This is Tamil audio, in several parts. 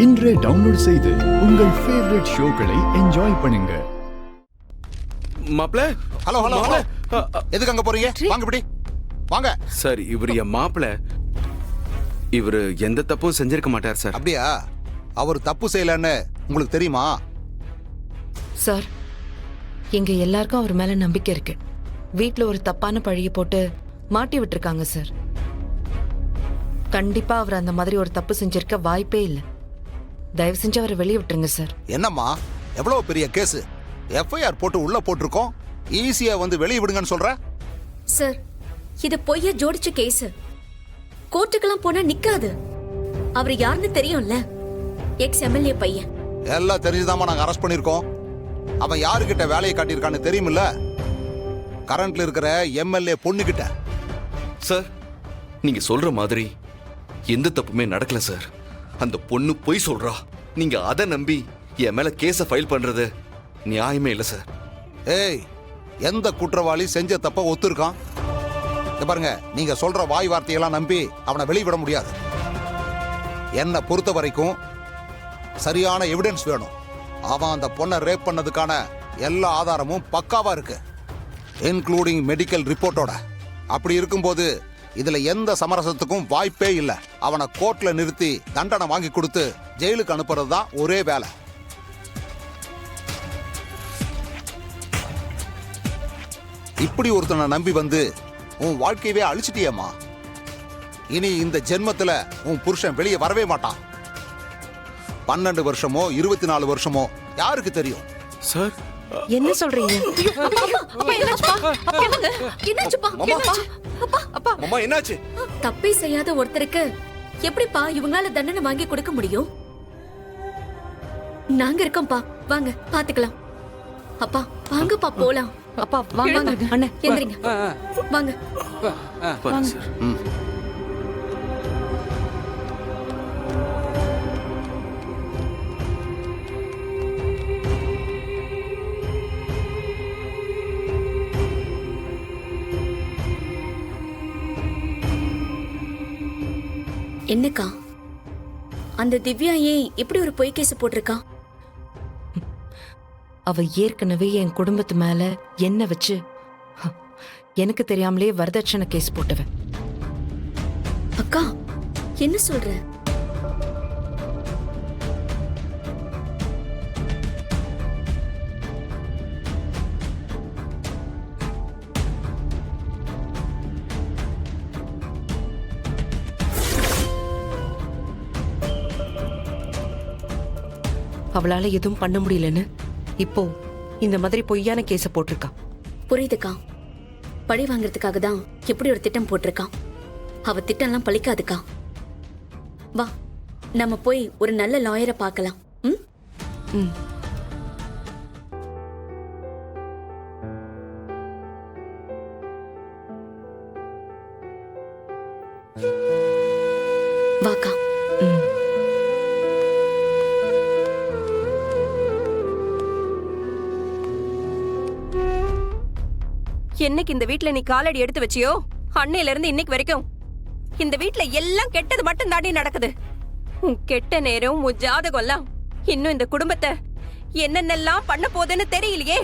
இன்றே டவுன்லோட் செய்து உங்கள் ஃபேவரட் ஷோக்களை என்ஜாய் பண்ணுங்க. மாப்ள, ஹலோ ஹலோ ஹலோ, எதுக்கு அங்க போறீங்க? வாங்க இப்படி வாங்க. சார் இவர் என் மாப்பிள. இவர் எந்த தப்பும் செஞ்சிருக்க மாட்டார் சார். அப்படியா? அவர் தப்பு செய்யலன்னு உங்களுக்கு தெரியுமா? சார், எங்க எல்லாருக்கும் அவர் மேல நம்பிக்கை இருக்கு. வீட்ல ஒரு தப்பான பழிய போட்டு மாட்டி விட்டுருக்காங்க சார். கண்டிப்பா அவர் அந்த மாதிரி ஒரு தப்பு செஞ்சிருக்க வாய்ப்பே இல்லை. தயவு செஞ்சு அவரை வெளியே விட்டுருங்க சார். என்னம்மா, எவ்வளவு பெரிய கேஸ், எஃப்ஐஆர் போட்டு உள்ள போட்டிருக்கோம், ஈஸியா வந்து வெளியே விடுங்கன்னு சொல்ற? சார், இது பொய்ய ஜோடிச்ச கேஸ். கோர்ட்டுக்கெல்லாம் போனா நிக்காது. அவர் யாருன்னு தெரியும்ல, எக்ஸ் எம்எல்ஏ பையன். எல்லாம் தெரிஞ்சுதாம்மா நாங்க அரெஸ்ட் பண்ணிருக்கோம். அவன் யாருக்கிட்ட வேலையை காட்டியிருக்கான்னு தெரியுமில்ல? கரண்ட்ல இருக்கிற எம்எல்ஏ பொண்ணுகிட்ட. சார், நீங்க சொல்ற மாதிரி எந்த தப்புமே நடக்கல சார். அந்த பொண்ணு பொய் சொல்றா. நீங்க அதை நம்பி என் மேல கேஸ ஃபைல் பண்றது நியாயமே இல்லை சார். ஏய், எந்த குற்றவாளி செஞ்ச தப்ப ஒத்துருக்கான்? பாருங்க, நீங்க சொல்ற வாய் வார்த்தையெல்லாம் நம்பி அவனை வெளிவிட முடியாது. என்னை பொறுத்த வரைக்கும் சரியான எவிடன்ஸ் வேணும். அவன் அந்த பொண்ணை ரேப் பண்ணதுக்கான எல்லா ஆதாரமும் பக்காவா இருக்கு, இன்க்ளூடிங் மெடிக்கல் ரிப்போர்ட்டோட. அப்படி இருக்கும்போது இதுல எந்த சமரசத்துக்கும் வாய்ப்பே இல்லை. அவனை கோர்ட்ல நிறுத்தி தண்டனை வாங்கி கொடுத்து ஜெயிலுக்கு அனுப்புறது தான் ஒரே வேலை. இப்படி ஒருத்தனை நம்பி வந்து உன் வாழ்க்கையவே அழிச்சிட்டியம்மா. இனி இந்த ஜென்மத்துல உன் புருஷன் வெளியே வரவே மாட்டான். 12 வருஷமோ 24 வருஷமோ யாருக்கு தெரியும்? சார், என்ன சொல்றீங்க? மாமா, என்னாச்சு? தப்பே செய்யாத ஒருத்தருக்கு எப்படிப்பா இவங்களால தண்டனை வாங்கி கொடுக்க முடியும்? நாங்க இருக்கோம்ப்பா, வாங்க பாத்துக்கலாம். அப்பா வாங்கப்பா போலாம். அப்பா வாங்க அண்ணே, எந்திரிங்க வாங்க. பாருங்க சார். என்னக்கா, அந்த திவ்யா ஏன் இப்படி ஒரு பொய் கேஸ் போட்டிருக்கா? அவ ஏற்கனவே என் குடும்பத்து மேல என்ன வச்சு எனக்கு தெரியாமலே வரதட்சணை கேஸ் போட்டவ. அக்கா என்ன சொல்ற? அவளால எதுவும் பண்ண முடியலன்னு இப்போ இந்த மாதிரி பொய்யான கேஸ போட்டிருக்கா. புரியுதுக்கா, பழி வாங்கறதுக்காக தான் எப்படி ஒரு திட்டம் போட்டிருக்கான். அவ திட்டம்லாம் பழிக்காதுக்கா. வா, நம்ம போய் ஒரு நல்ல லாயரை பார்க்கலாம். ம், வாக்கா. என்னைக்கு இந்த வீட்ல நீ காலடி எடுத்து வச்சியோ, அன்னையில இருந்து இன்னைக்கு வரைக்கும் இந்த வீட்ல எல்லாம் கெட்டது மட்டும் தாண்டி நடக்குது. உன் கெட்ட நேரம், உன் ஜாதகம் எல்லாம் இன்னும் இந்த குடும்பத்தை என்னென்னலாம் பண்ண போகுதுன்னு தெரியலையே.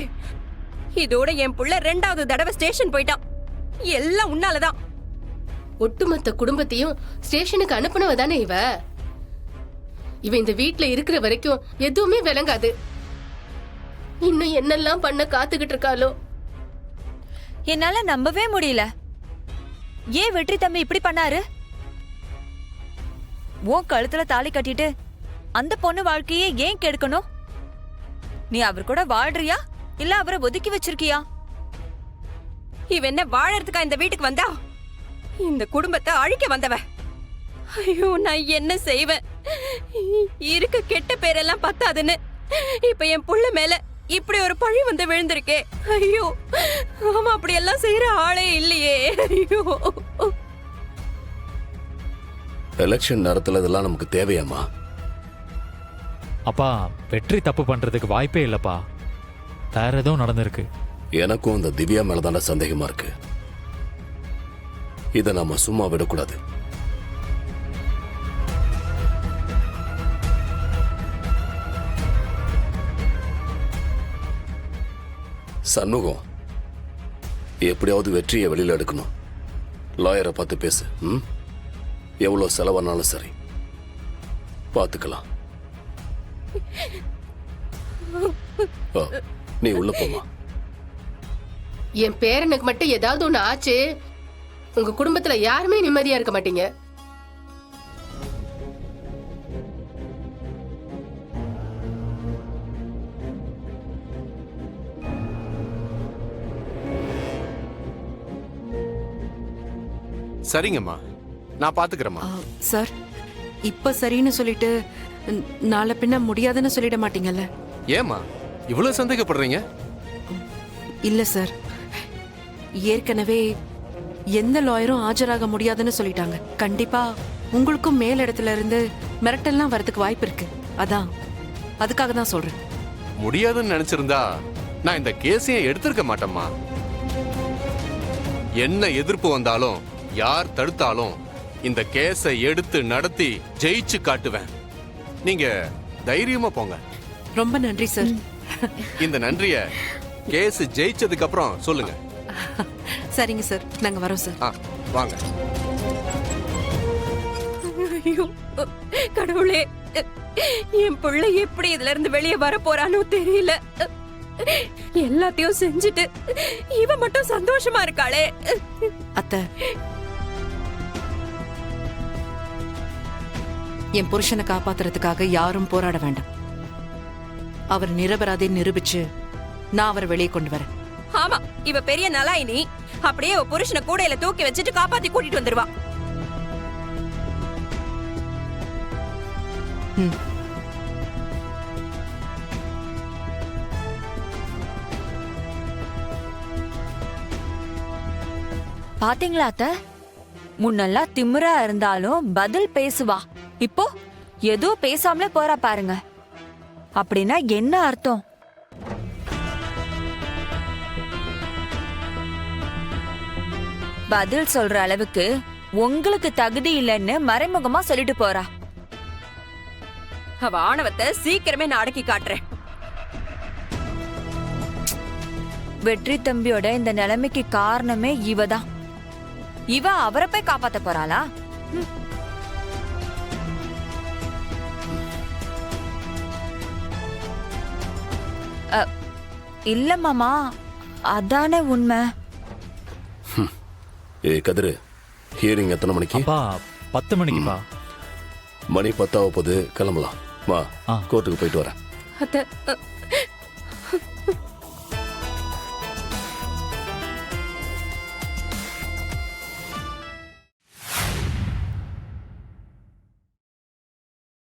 இதோட என் புள்ள 2வது தடவை ஸ்டேஷன் போயிட்டான். எல்லாம் உன்னாலதான். ஒட்டுமொத்த குடும்பத்தையும் ஸ்டேஷனுக்கு அனுப்புனவ தானே இவ. இந்த வீட்ல இருக்கிற வரைக்கும் எதுவுமே விளங்காது. இன்னும் என்னெல்லாம் பண்ண காத்துக்கிட்டு இருக்காளோ. என்னால நம்பவே முடியல. ஏன் வெற்றி தம்பி இப்படி பண்ணாரு? உன் கழுத்துல தாலி கட்டிட்டு அந்த பொண்ணு வாழ்க்கையே ஏன் கெடுக்கணும்? நீ அவர் கூட வாழ்றியா இல்ல அவரை ஒதுக்கி வச்சிருக்கியா? இவ என்ன வாழறதுக்கா இந்த வீட்டுக்கு வந்தா? இந்த குடும்பத்தை அழிக்க வந்தவ. ஐயோ, நான் என்ன செய்வேன்? இருக்க கெட்ட பேரெல்லாம் பத்தாதுன்னு இப்ப என் புள்ள மேல இப்படி ஒரு பழி வந்து விழுந்திருக்கே. ஐயோ, ஆமா, அப்படி எல்லாம் செய்யற ஆளே இல்லையே. ஐயோ, எலெக்ஷன் நேரத்துல இதெல்லாம் நமக்கு தேவையாமா? அப்பா, வெற்றி தப்பு பண்றதுக்கு வாய்ப்பே இல்லப்பா. வேற ஏதோ நடந்திருக்கு. எனக்கும் இந்த திவ்யா மேலதான சந்தேகமா இருக்கு. இதை நாம சும்மா விடக்கூடாது. சண்முகம், எப்படியாவது வெற்றியை வெளியில எடுக்கணும். லாயரை பார்த்து பேசு. ம், எவ்வளோ செலவானாலும் சரி, பார்த்துக்கலாம். நீ உள்ள போமா. என் பேரனுக்கு மட்டும் ஏதாவது ஒண்ணு ஆச்சு, உங்க குடும்பத்துல யாருமே நிம்மதியா இருக்க மாட்டீங்க. சரிங்கம்மா, நான் பாத்துக்கிறேம்மா. சார், இப்ப சரின்னு சொல்லிட்டு நாளை பின்ன முடியாதுன்னு சொல்லிட மாட்டீங்கல்ல? ஏம்மா இவ்வளவு சந்தேகப்படுறீங்க? இல்ல சார், ஏற்கனவே எந்த லாயரும் ஆஜராக முடியாதுன்னு சொல்லிட்டாங்க. கண்டிப்பா உங்களுக்கும் மேலிடத்துல இருந்து மிரட்டல்லாம் வரதுக்கு வாய்ப்பு இருக்கு. அதுக்காக தான் சொல்றேன். முடியாதுன்னு நினைச்சிருந்தா நான் இந்த கேஸையும் எடுத்திருக்க மாட்டேம்மா. என்ன எதிர்ப்பு வந்தாலும் யார் தடுத்தாலும் இந்த கேஸை எடுத்து நடத்தி ஜெயிச்சு காட்டுவேன். நீங்க தைரியமா போங்க. ரொம்ப நன்றி சார். இந்த நன்றிய கேஸ் ஜெயிச்சதுக்கு அப்புறம் சொல்லுங்க. சரிங்க சார், நாங்க வரோம் சார். வாங்க. ஐயோ கடவுளே, என் பிள்ளை எப்படி இதுல இருந்து வெளியே வர போறானோ தெரியல. எல்லாத்தையும் செஞ்சுட்டு இவ மட்டும் சந்தோஷமா இருக்காளே. அத்தை, என் புருஷனை காப்பாத்துறதுக்காக யாரும் போராட வேண்டாம். அவர் நிரபராதி நிரூபிச்சு நான் அவரை வெளியே கொண்டு வரேன். ஆமா, இவ பெரிய நலாயினி. அப்படியே அவ புருஷனை கூடையில தூக்கி வச்சுட்டு காப்பாத்தி கூட்டிட்டு வந்துருவா. பாத்தீங்களா அத்த? முன்னெல்லாம் திமிரா இருந்தாலும் பதில் பேசுவா. இப்போ எதுவும் பேசாமலே போறா பாருங்க. அப்படின்னா என்ன அர்த்தம்? பதில் சொல்ற அளவுக்கு உங்களுக்கு தகுதி இல்லைன்னு மறைமுகமா சொல்லிட்டு போறா. அவ ஆணவத்தை சீக்கிரமே நான் அடக்கி காட்டுறேன். வெற்றி தம்பியோட இந்த நிலைமைக்கு காரணமே இவதான். இவ அவரை போய் காப்பாத்த போறாளா? இல்ல மாமா, அதானே உண்மை. கதிரு, ஹியரிங் எத்தனை மணிக்கு? அப்பா 10 மணிக்குப்பா. மணி 10 ஆக போகுது, கிளம்பலாம். வா, கோர்ட்டுக்கு போயிட்டு வரேன். அத்தை,